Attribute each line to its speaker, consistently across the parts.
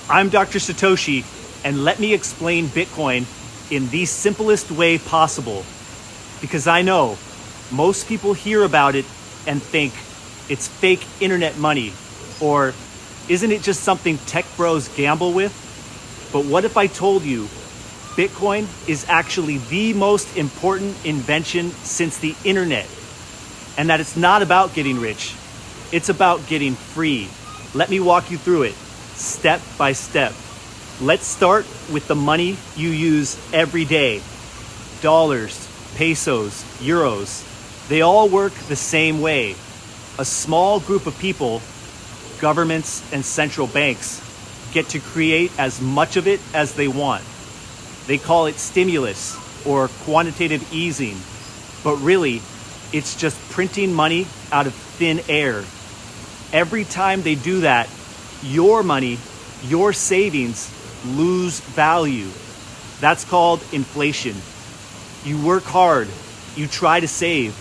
Speaker 1: I'm Dr. Satoshi, and let me explain Bitcoin in the simplest way possible. Because I know most people hear about it and think it's fake internet money, or isn't it just something tech bros gamble with? But what if I told you Bitcoin is actually the most important invention since the internet, and that it's not about getting rich, it's about getting free. Let me walk you through it, step by step. Let's start with the money you use every day. Dollars, pesos, euros, they all work the same way. A small group of people, governments and central banks, get to create as much of it as they want. They call it stimulus or quantitative easing, but really, it's just printing money out of thin air. Every time they do that, your money, your savings lose value. That's called inflation. You work hard, you try to save,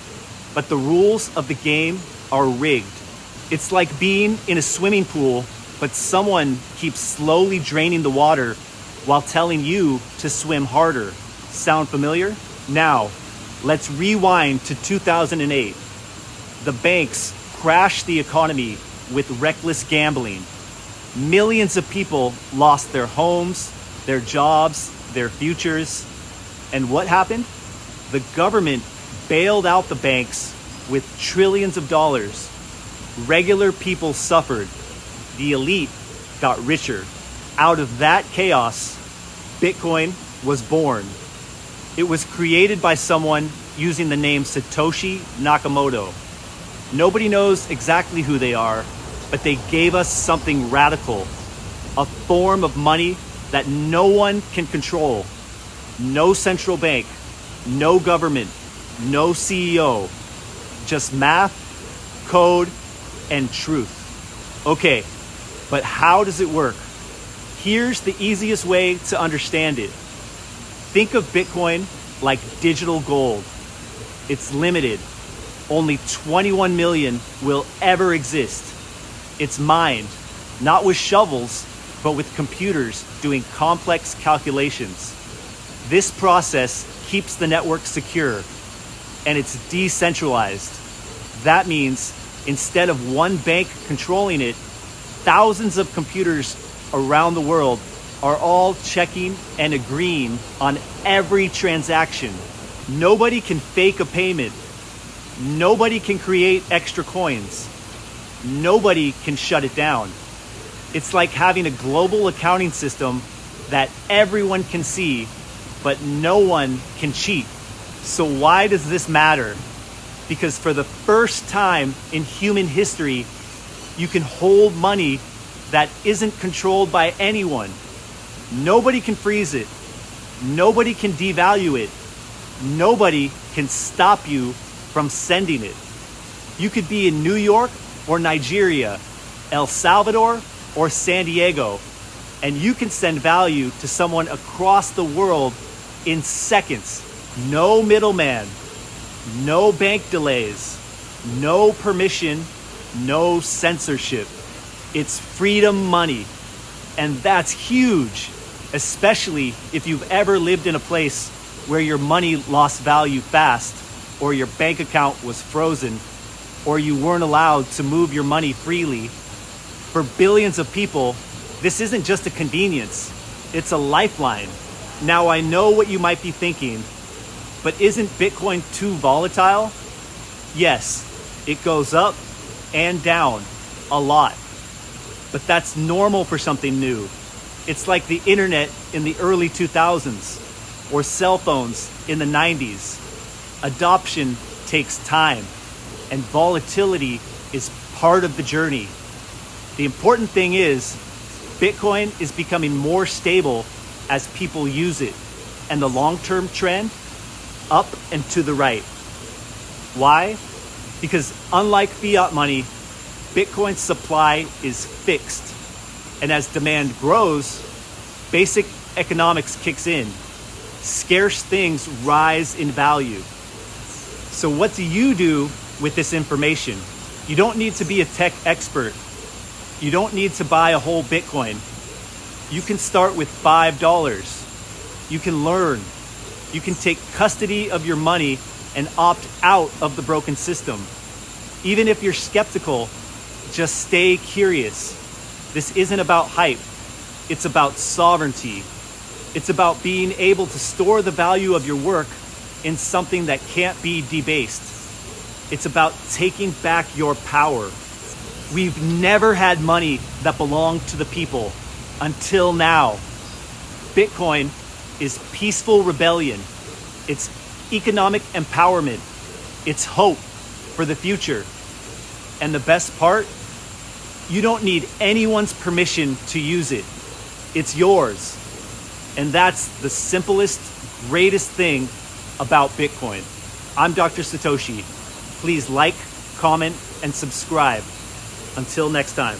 Speaker 1: but the rules of the game are rigged. It's like being in a swimming pool, but someone keeps slowly draining the water while telling you to swim harder. Sound familiar? Now, let's rewind to 2008. The banks crashed the economy with reckless gambling. Millions of people lost their homes, their jobs, their futures. And what happened? The government bailed out the banks with trillions of dollars. Regular people suffered. The elite got richer. Out of that chaos, Bitcoin was born. It was created by someone using the name Satoshi Nakamoto. Nobody knows exactly who they are, but they gave us something radical, a form of money that no one can control. No central bank, no government, no CEO, just math, code, and truth. Okay, but how does it work? Here's the easiest way to understand it. Think of Bitcoin like digital gold. It's limited. Only 21 million will ever exist. It's mined, not with shovels, but with computers doing complex calculations. This process keeps the network secure, and it's decentralized. That means instead of one bank controlling it, thousands of computers around the world are all checking and agreeing on every transaction. Nobody can fake a payment. Nobody can create extra coins. Nobody can shut it down. It's like having a global accounting system that everyone can see, but no one can cheat. So why does this matter? Because for the first time in human history, you can hold money that isn't controlled by anyone. Nobody can freeze it. Nobody can devalue it. Nobody can stop you from sending it. You could be in New York or Nigeria, El Salvador or San Diego, and you can send value to someone across the world in seconds. No middleman, no bank delays, no permission, no censorship. It's freedom money. And that's huge, especially if you've ever lived in a place where your money lost value fast, or your bank account was frozen, or you weren't allowed to move your money freely. For billions of people, this isn't just a convenience, it's a lifeline. Now I know what you might be thinking, but isn't Bitcoin too volatile? Yes, it goes up and down a lot. But that's normal for something new. It's like the internet in the early 2000s or cell phones in the 90s. Adoption takes time, and volatility is part of the journey. The important thing is, Bitcoin is becoming more stable as people use it, and the long-term trend, up and to the right. Why? Because unlike fiat money, Bitcoin's supply is fixed. And as demand grows, basic economics kicks in. Scarce things rise in value. So what do you do with this information? You don't need to be a tech expert. You don't need to buy a whole Bitcoin. You can start with $5. You can learn. You can take custody of your money and opt out of the broken system. Even if you're skeptical, just stay curious. This isn't about hype. It's about sovereignty. It's about being able to store the value of your work in something that can't be debased. It's about taking back your power. We've never had money that belonged to the people until now. Bitcoin is peaceful rebellion. It's economic empowerment. It's hope for the future. And the best part, you don't need anyone's permission to use it. It's yours. And that's the simplest, greatest thing about Bitcoin. I'm Dr. Satoshi. Please like, comment, and subscribe. Until next time.